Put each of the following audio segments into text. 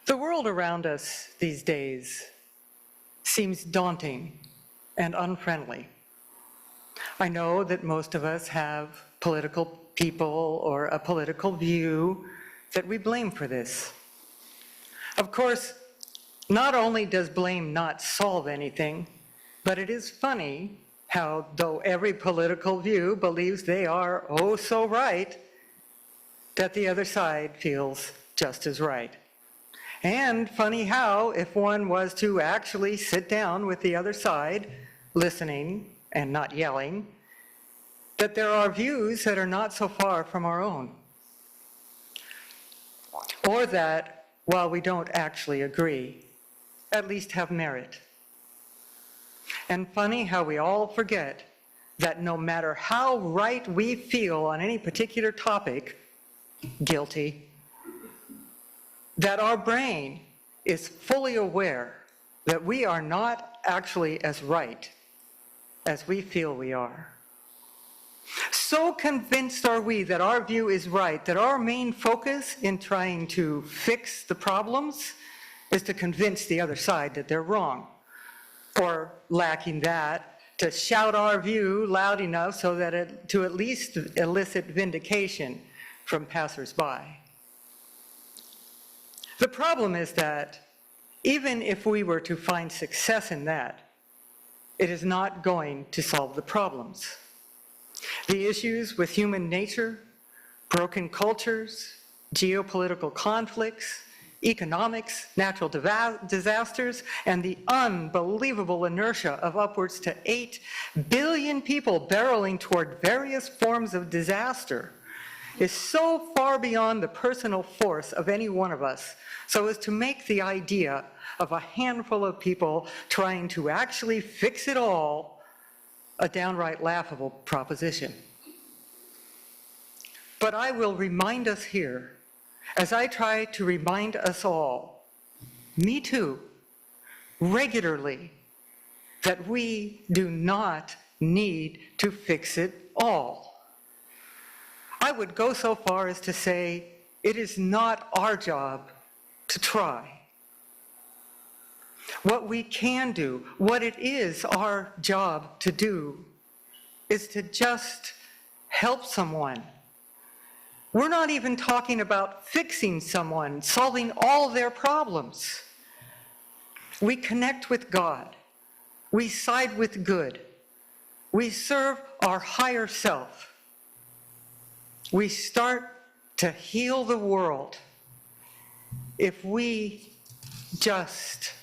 The world around us these days seems daunting and unfriendly. I know that most of us have political people or a political view that we blame for this. Of course, not only does blame not solve anything, but it is funny how, though every political view believes they are oh so right, that the other side feels just as right. And funny how, if one was to actually sit down with the other side, listening and not yelling, that there are views that are not so far from our own. Or that, while we don't actually agree, at least have merit. And funny how we all forget that no matter how right we feel on any particular topic, guilty, that our brain is fully aware that we are not actually as right as we feel we are. So convinced are we that our view is right, that our main focus in trying to fix the problems is to convince the other side that they're wrong, or lacking that, to shout our view loud enough so that to at least elicit vindication from passersby. The problem is that even if we were to find success in that, it is not going to solve the problems. The issues with human nature, broken cultures, geopolitical conflicts, economics, natural disasters, and the unbelievable inertia of upwards to 8 billion people barreling toward various forms of disaster is so far beyond the personal force of any one of us, so as to make the idea of a handful of people trying to actually fix it all a downright laughable proposition. But I will remind us here, as I try to remind us all, me too, regularly, that we do not need to fix it all. I would go so far as to say it is not our job to try. What we can do, what it is our job to do, is to just help someone. We're not even talking about fixing someone, solving all their problems. We connect with God. We side with good. We serve our higher self. We start to heal the world if we just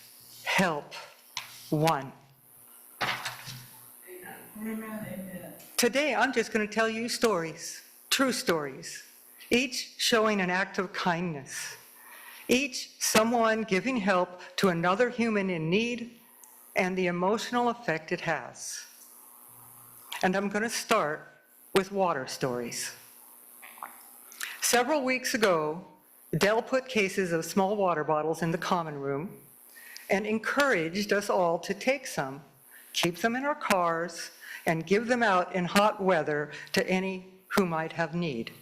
help one. Amen. Amen. Today, I'm just going to tell you stories, true stories, each showing an act of kindness, each someone giving help to another human in need and the emotional effect it has. And I'm going to start with water stories. Several weeks ago, Dell put cases of small water bottles in the common room and encouraged us all to take some, keep them in our cars, and give them out in hot weather to any who might have need.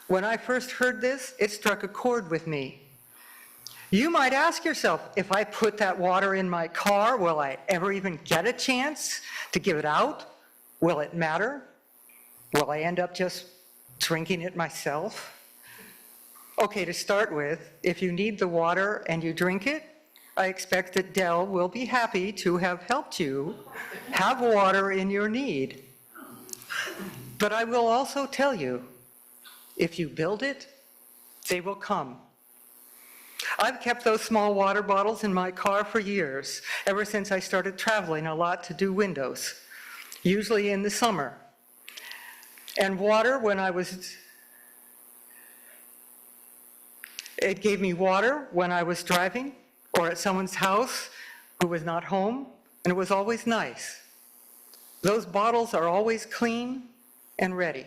When I first heard this, it struck a chord with me. You might ask yourself, if I put that water in my car, will I ever even get a chance to give it out? Will it matter? Will I end up just drinking it myself? Okay, to start with, if you need the water and you drink it, I expect that Dell will be happy to have helped you have water in your need. But I will also tell you, if you build it, they will come. I've kept those small water bottles in my car for years, ever since I started traveling a lot to do windows, usually in the summer. And water, it gave me water when I was driving or at someone's house who was not home, and it was always nice. Those bottles are always clean and ready.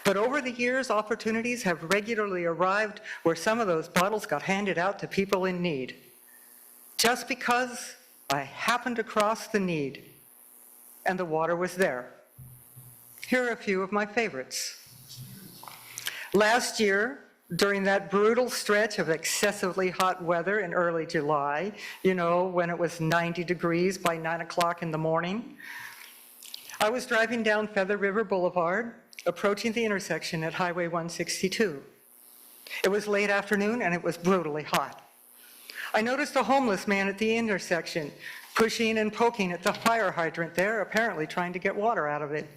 But over the years, opportunities have regularly arrived where some of those bottles got handed out to people in need, just because I happened across the need and the water was there. Here are a few of my favorites. Last year, during that brutal stretch of excessively hot weather in early July, when it was 90 degrees by 9 o'clock in the morning, I was driving down Feather River Boulevard, approaching the intersection at Highway 162. It was late afternoon and it was brutally hot. I noticed a homeless man at the intersection, pushing and poking at the fire hydrant there, apparently trying to get water out of it.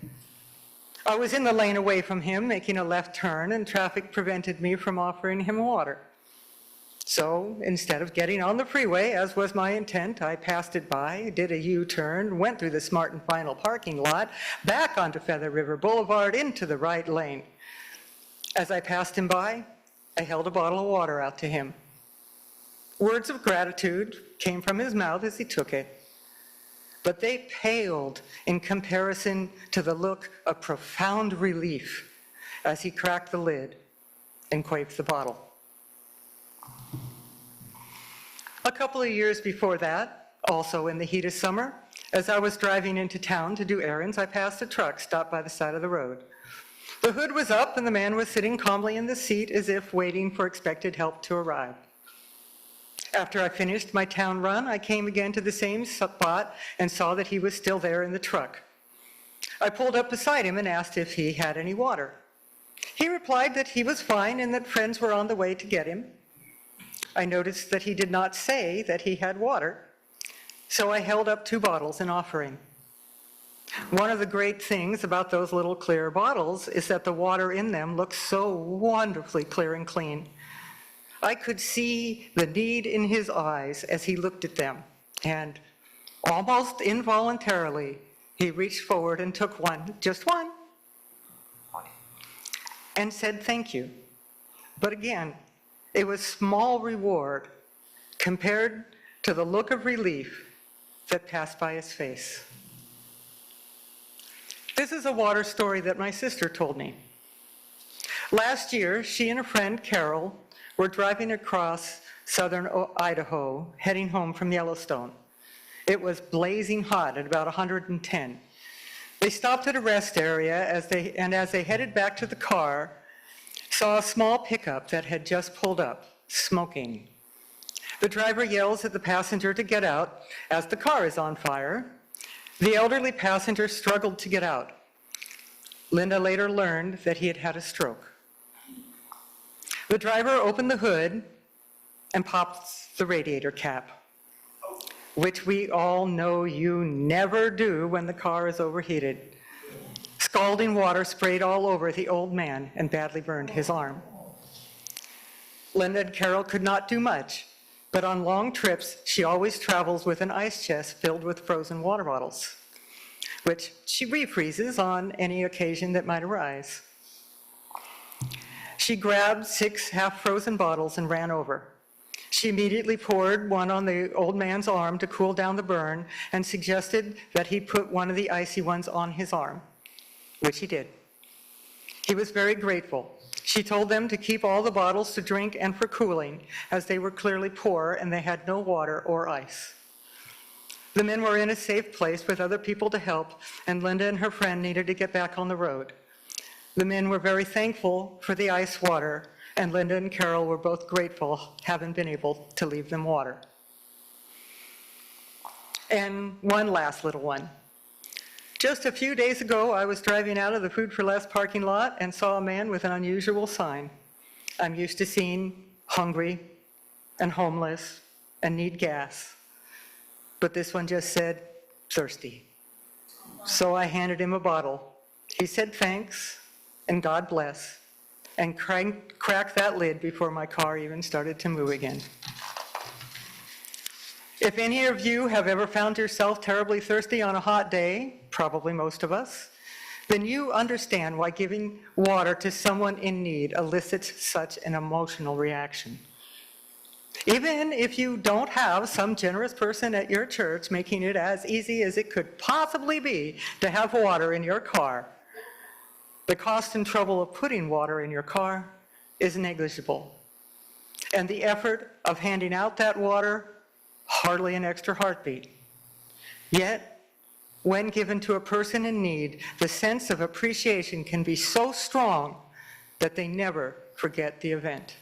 I was in the lane away from him, making a left turn, and traffic prevented me from offering him water. So instead of getting on the freeway, as was my intent, I passed it by, did a U-turn, went through the Smart and Final parking lot, back onto Feather River Boulevard into the right lane. As I passed him by, I held a bottle of water out to him. Words of gratitude came from his mouth as he took it, but they paled in comparison to the look of profound relief as he cracked the lid and quaffed the bottle. A couple of years before that, also in the heat of summer, as I was driving into town to do errands, I passed a truck stopped by the side of the road. The hood was up and the man was sitting calmly in the seat as if waiting for expected help to arrive. After I finished my town run, I came again to the same spot and saw that he was still there in the truck. I pulled up beside him and asked if he had any water. He replied that he was fine and that friends were on the way to get him. I noticed that he did not say that he had water, so I held up 2 bottles in offering. One of the great things about those little clear bottles is that the water in them looks so wonderfully clear and clean. I could see the need in his eyes as he looked at them, and almost involuntarily, he reached forward and took one, just one, and said thank you. But again, it was small reward compared to the look of relief that passed by his face. This is a water story that my sister told me. Last year, she and a friend, Carol, were driving across southern Idaho, heading home from Yellowstone. It was blazing hot at about 110. They stopped at a rest area as they headed back to the car, saw a small pickup that had just pulled up, smoking. The driver yells at the passenger to get out as the car is on fire. The elderly passenger struggled to get out. Linda later learned that he had had a stroke. The driver opened the hood and popped the radiator cap, which we all know you never do when the car is overheated. Scalding water sprayed all over the old man and badly burned his arm. Linda and Carol could not do much, but on long trips, she always travels with an ice chest filled with frozen water bottles, which she refreezes on any occasion that might arise. She grabbed 6 half-frozen bottles and ran over. She immediately poured one on the old man's arm to cool down the burn and suggested that he put one of the icy ones on his arm, which he did. He was very grateful. She told them to keep all the bottles to drink and for cooling, as they were clearly poor and they had no water or ice. The men were in a safe place with other people to help, and Linda and her friend needed to get back on the road. The men were very thankful for the ice water, and Linda and Carol were both grateful having been able to leave them water. And one last little one. Just a few days ago, I was driving out of the Food for Less parking lot and saw a man with an unusual sign. I'm used to seeing hungry and homeless and need gas, but this one just said thirsty. So I handed him a bottle. He said thanks and God bless, and cracked that lid before my car even started to move again. If any of you have ever found yourself terribly thirsty on a hot day, probably most of us, then you understand why giving water to someone in need elicits such an emotional reaction. Even if you don't have some generous person at your church making it as easy as it could possibly be to have water in your car, the cost and trouble of putting water in your car is negligible. And the effort of handing out that water, hardly an extra heartbeat. Yet, when given to a person in need, the sense of appreciation can be so strong that they never forget the event.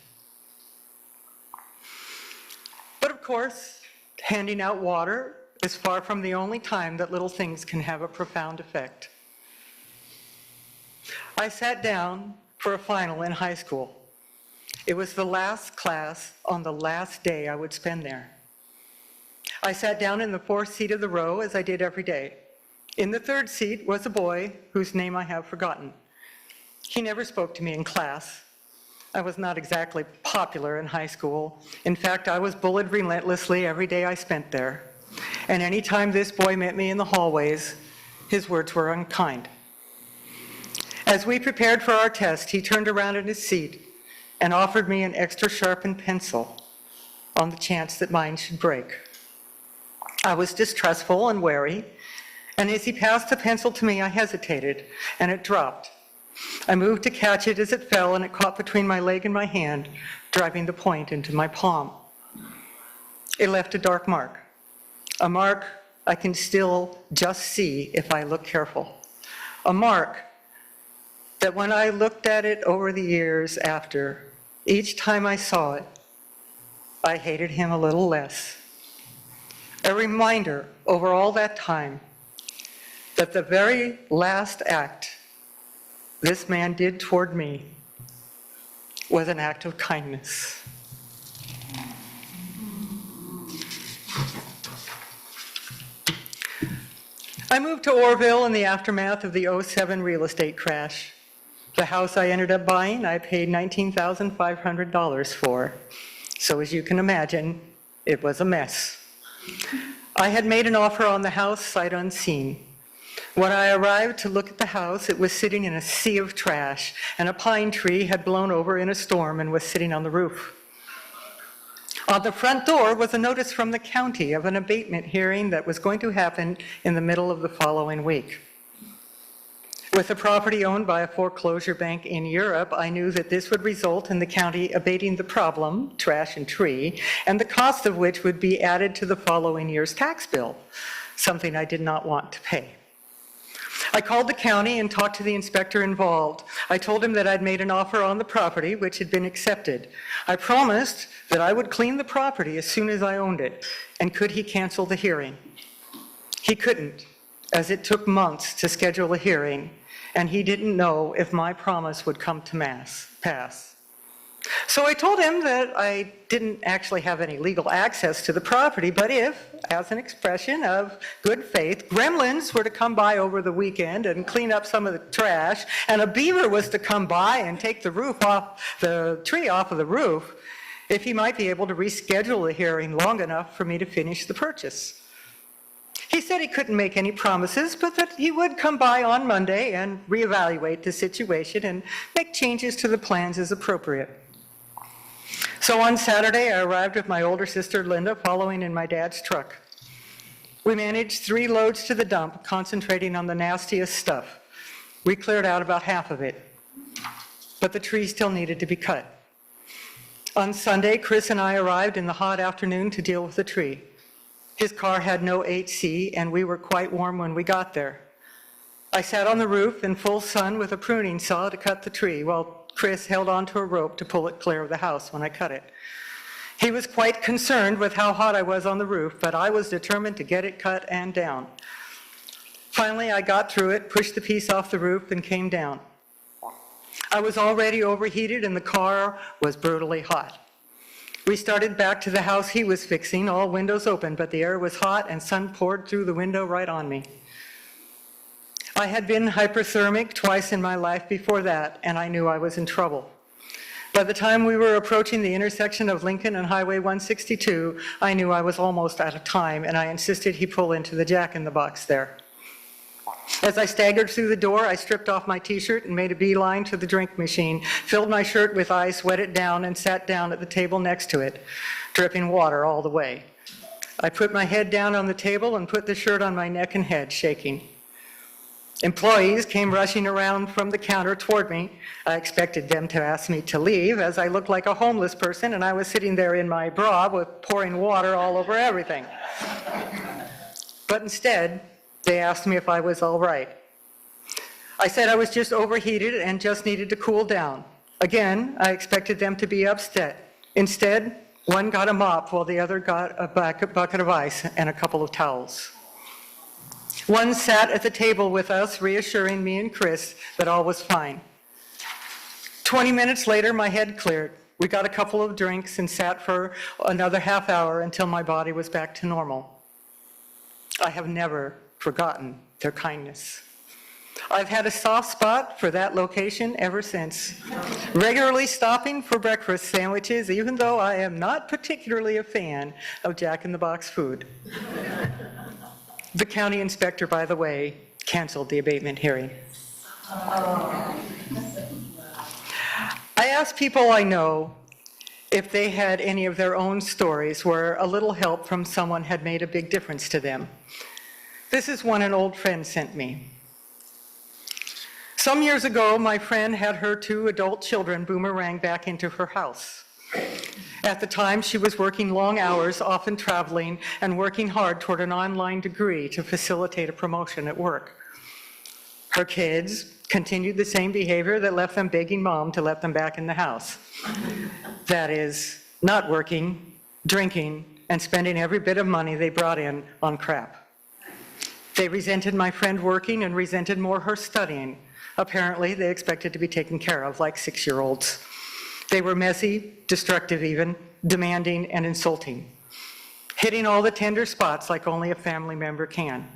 But of course, handing out water is far from the only time that little things can have a profound effect. I sat down for a final in high school. It was the last class on the last day I would spend there. I sat down in the fourth seat of the row, as I did every day. In the third seat was a boy whose name I have forgotten. He never spoke to me in class. I was not exactly popular in high school. In fact, I was bullied relentlessly every day I spent there. And any time this boy met me in the hallways, his words were unkind. As we prepared for our test, he turned around in his seat and offered me an extra sharpened pencil on the chance that mine should break. I was distrustful and wary, and as he passed the pencil to me, I hesitated, and it dropped. I moved to catch it as it fell, and it caught between my leg and my hand, driving the point into my palm. It left a dark mark, a mark I can still just see if I look careful, a mark that when I looked at it over the years after, each time I saw it, I hated him a little less. A reminder over all that time that the very last act this man did toward me was an act of kindness. I moved to Orville in the aftermath of the '07 real estate crash. The house I ended up buying, I paid $19,500 for. So as you can imagine, it was a mess. I had made an offer on the house sight unseen. When I arrived to look at the house, it was sitting in a sea of trash, and a pine tree had blown over in a storm and was sitting on the roof. On the front door was a notice from the county of an abatement hearing that was going to happen in the middle of the following week. With the property owned by a foreclosure bank in Europe, I knew that this would result in the county abating the problem, trash and tree, and the cost of which would be added to the following year's tax bill, something I did not want to pay. I called the county and talked to the inspector involved. I told him that I'd made an offer on the property, which had been accepted. I promised that I would clean the property as soon as I owned it, and could he cancel the hearing? He couldn't, as it took months to schedule a hearing, and he didn't know if my promise would come to pass. So I told him that I didn't actually have any legal access to the property, but if, as an expression of good faith, gremlins were to come by over the weekend and clean up some of the trash, and a beaver was to come by and take the tree off of the roof, if he might be able to reschedule the hearing long enough for me to finish the purchase. He said he couldn't make any promises, but that he would come by on Monday and reevaluate the situation and make changes to the plans as appropriate. So on Saturday, I arrived with my older sister, Linda, following in my dad's truck. We managed 3 loads to the dump, concentrating on the nastiest stuff. We cleared out about half of it, but the tree still needed to be cut. On Sunday, Chris and I arrived in the hot afternoon to deal with the tree. His car had no AC, and we were quite warm when we got there. I sat on the roof in full sun with a pruning saw to cut the tree, while Chris held onto a rope to pull it clear of the house when I cut it. He was quite concerned with how hot I was on the roof, but I was determined to get it cut and down. Finally, I got through it, pushed the piece off the roof, and came down. I was already overheated, and the car was brutally hot. We started back to the house he was fixing, all windows open, but the air was hot and sun poured through the window right on me. I had been hyperthermic twice in my life before that, and I knew I was in trouble. By the time we were approaching the intersection of Lincoln and Highway 162, I knew I was almost out of time, and I insisted he pull into the Jack-in-the-Box there. As I staggered through the door, I stripped off my t-shirt and made a beeline to the drink machine, filled my shirt with ice, wet it down, and sat down at the table next to it, dripping water all the way. I put my head down on the table and put the shirt on my neck and head, shaking. Employees came rushing around from the counter toward me. I expected them to ask me to leave, as I looked like a homeless person, and I was sitting there in my bra with pouring water all over everything. But instead, they asked me if I was all right. I said I was just overheated and just needed to cool down. Again, I expected them to be upset. Instead, one got a mop while the other got a bucket of ice and a couple of towels. One sat at the table with us, reassuring me and Chris that all was fine. 20 minutes later, my head cleared. We got a couple of drinks and sat for another half hour until my body was back to normal. I have never forgotten their kindness. I've had a soft spot for that location ever since, regularly stopping for breakfast sandwiches, even though I am not particularly a fan of Jack in the Box food. The county inspector, by the way, canceled the abatement hearing. I asked people I know if they had any of their own stories where a little help from someone had made a big difference to them. This is one an old friend sent me. Some years ago, my friend had her 2 adult children boomerang back into her house. At the time, she was working long hours, often traveling, and working hard toward an online degree to facilitate a promotion at work. Her kids continued the same behavior that left them begging Mom to let them back in the house. That is, not working, drinking, and spending every bit of money they brought in on crap. They resented my friend working and resented more her studying. Apparently, they expected to be taken care of like 6-year-olds. They were messy, destructive even, demanding, and insulting, hitting all the tender spots like only a family member can.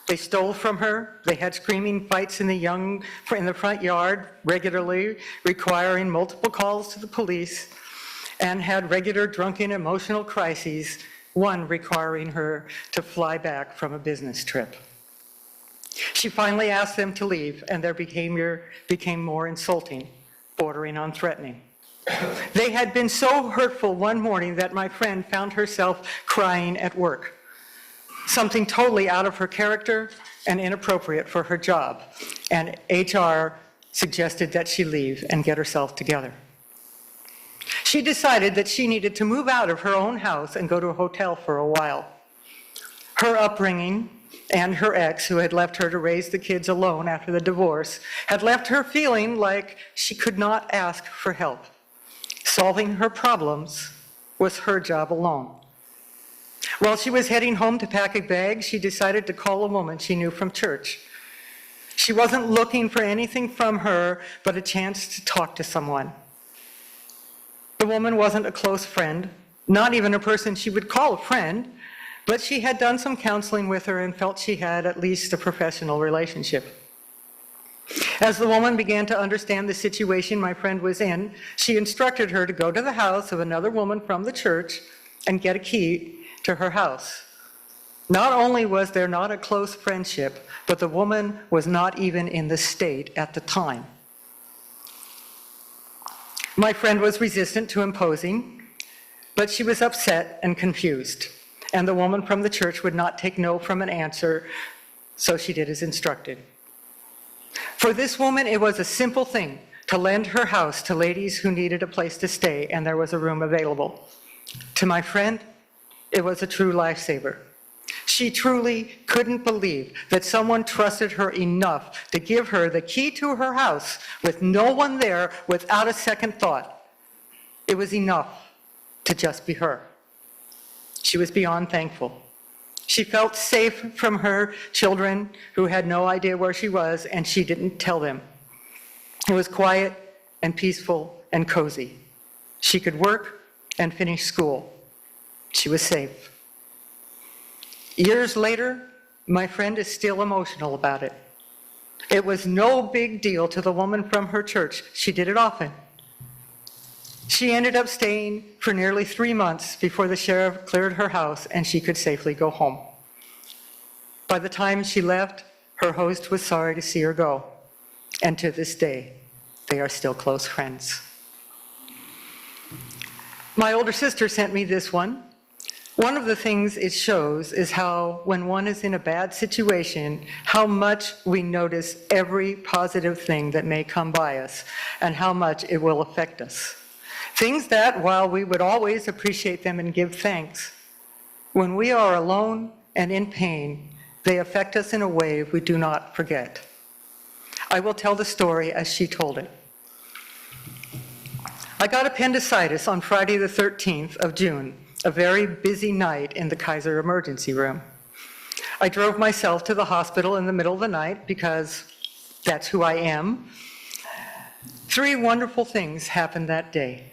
They stole from her. They had screaming fights in the front yard regularly, requiring multiple calls to the police, and had regular drunken emotional crises, one requiring her to fly back from a business trip. She finally asked them to leave, and their behavior became more insulting, bordering on threatening. They had been so hurtful one morning that my friend found herself crying at work, something totally out of her character and inappropriate for her job, and HR suggested that she leave and get herself together. She decided that she needed to move out of her own house and go to a hotel for a while. Her upbringing and her ex, who had left her to raise the kids alone after the divorce, had left her feeling like she could not ask for help. Solving her problems was her job alone. While she was heading home to pack a bag, she decided to call a woman she knew from church. She wasn't looking for anything from her but a chance to talk to someone. The woman wasn't a close friend, not even a person she would call a friend, but she had done some counseling with her and felt she had at least a professional relationship. As the woman began to understand the situation my friend was in, she instructed her to go to the house of another woman from the church and get a key to her house. Not only was there not a close friendship, but the woman was not even in the state at the time. My friend was resistant to imposing, but she was upset and confused, and the woman from the church would not take no from an answer, so she did as instructed. For this woman, it was a simple thing to lend her house to ladies who needed a place to stay, and there was a room available. To my friend, it was a true lifesaver. She truly couldn't believe that someone trusted her enough to give her the key to her house with no one there, without a second thought. It was enough to just be her. She was beyond thankful. She felt safe from her children who had no idea where she was, and she didn't tell them. It was quiet and peaceful and cozy. She could work and finish school. She was safe. Years later, my friend is still emotional about it. It was no big deal to the woman from her church. She did it often. She ended up staying for nearly 3 months before the sheriff cleared her house and she could safely go home. By the time she left, her host was sorry to see her go. And to this day, they are still close friends. My older sister sent me this one. One of the things it shows is how, when one is in a bad situation, how much we notice every positive thing that may come by us and how much it will affect us. Things that, while we would always appreciate them and give thanks, when we are alone and in pain, they affect us in a way we do not forget. I will tell the story as she told it. I got appendicitis on Friday the 13th of June, a very busy night in the Kaiser emergency room. I drove myself to the hospital in the middle of the night because that's who I am. 3 wonderful things happened that day.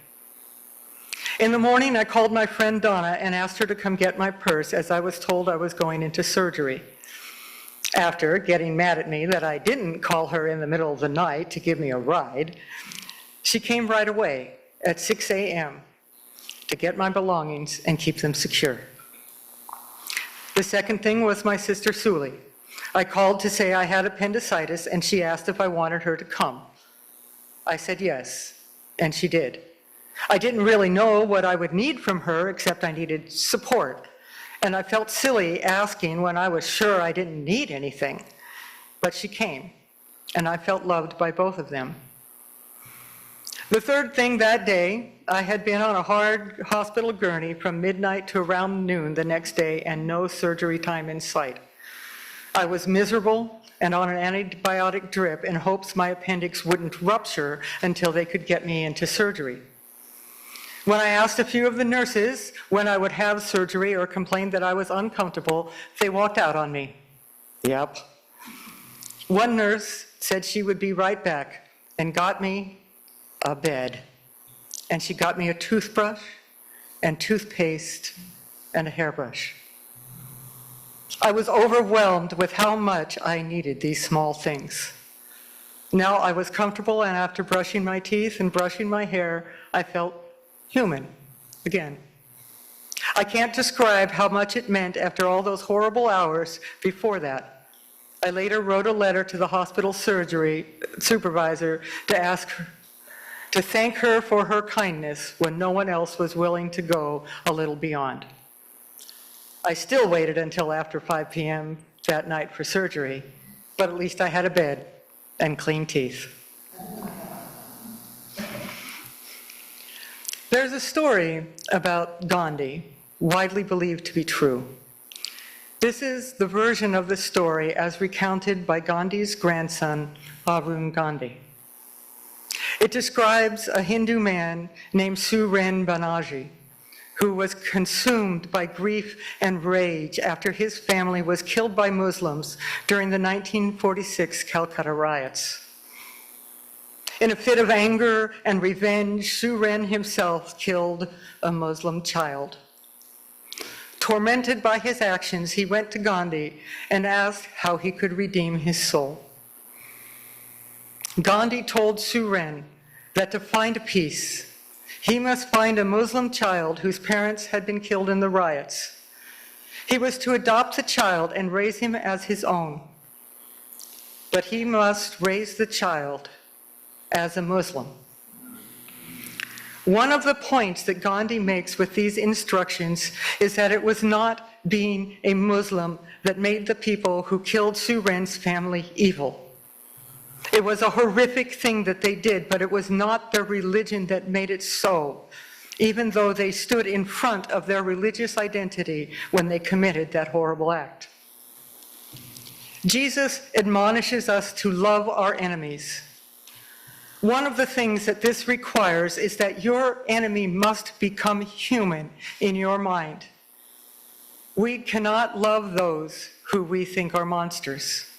In the morning, I called my friend Donna and asked her to come get my purse as I was told I was going into surgery. After getting mad at me that I didn't call her in the middle of the night to give me a ride, she came right away at 6 a.m. to get my belongings and keep them secure. The second thing was my sister Suli. I called to say I had appendicitis and she asked if I wanted her to come. I said yes, and she did. I didn't really know what I would need from her except I needed support. And I felt silly asking when I was sure I didn't need anything. But she came, and I felt loved by both of them. The third thing that day, I had been on a hard hospital gurney from midnight to around noon the next day and no surgery time in sight. I was miserable and on an antibiotic drip in hopes my appendix wouldn't rupture until they could get me into surgery. When I asked a few of the nurses when I would have surgery or complained that I was uncomfortable, they walked out on me. Yep. One nurse said she would be right back and got me a bed. And she got me a toothbrush and toothpaste and a hairbrush. I was overwhelmed with how much I needed these small things. Now I was comfortable, and after brushing my teeth and brushing my hair, I felt human again. I can't describe how much it meant after all those horrible hours before that. I later wrote a letter to the hospital surgery supervisor to thank her for her kindness when no one else was willing to go a little beyond. I still waited until after 5 p.m. that night for surgery, but at least I had a bed and clean teeth. There's a story about Gandhi, widely believed to be true. This is the version of the story as recounted by Gandhi's grandson, Arun Gandhi. It describes a Hindu man named Suren Banerjee, who was consumed by grief and rage after his family was killed by Muslims during the 1946 Calcutta riots. In a fit of anger and revenge, Suren himself killed a Muslim child. Tormented by his actions, he went to Gandhi and asked how he could redeem his soul. Gandhi told Suren that to find peace, he must find a Muslim child whose parents had been killed in the riots. He was to adopt the child and raise him as his own. But he must raise the child as a Muslim. One of the points that Gandhi makes with these instructions is that it was not being a Muslim that made the people who killed Suren's family evil. It was a horrific thing that they did, but it was not their religion that made it so, even though they stood in front of their religious identity when they committed that horrible act. Jesus admonishes us to love our enemies. One of the things that this requires is that your enemy must become human in your mind. We cannot love those who we think are monsters.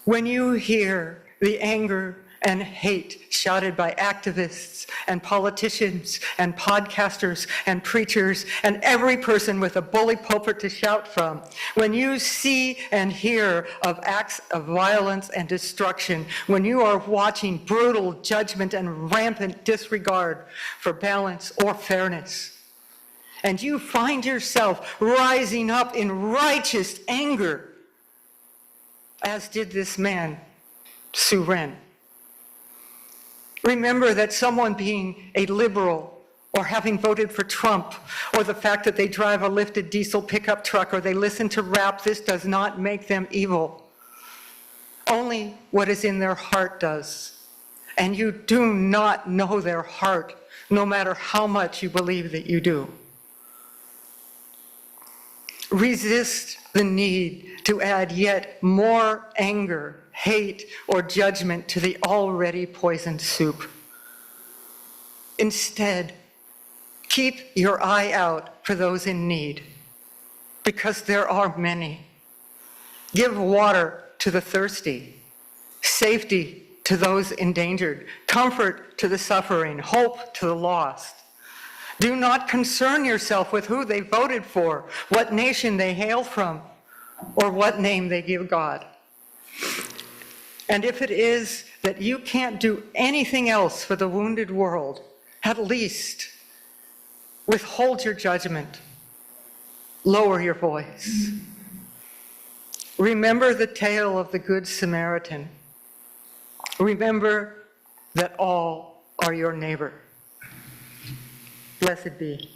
When you hear the anger and hate shouted by activists and politicians and podcasters and preachers and every person with a bully pulpit to shout from, when you see and hear of acts of violence and destruction, when you are watching brutal judgment and rampant disregard for balance or fairness, and you find yourself rising up in righteous anger, as did this man, Suren. Remember that someone being a liberal or having voted for Trump or the fact that they drive a lifted diesel pickup truck or they listen to rap, this does not make them evil. Only what is in their heart does. And you do not know their heart, no matter how much you believe that you do. Resist the need to add yet more anger, hate, or judgment to the already poisoned soup. Instead, keep your eye out for those in need, because there are many. Give water to the thirsty, safety to those endangered, comfort to the suffering, hope to the lost. Do not concern yourself with who they voted for, what nation they hail from, or what name they give God. And if it is that you can't do anything else for the wounded world, at least withhold your judgment, lower your voice. Remember the tale of the Good Samaritan. Remember that all are your neighbor. Blessed be.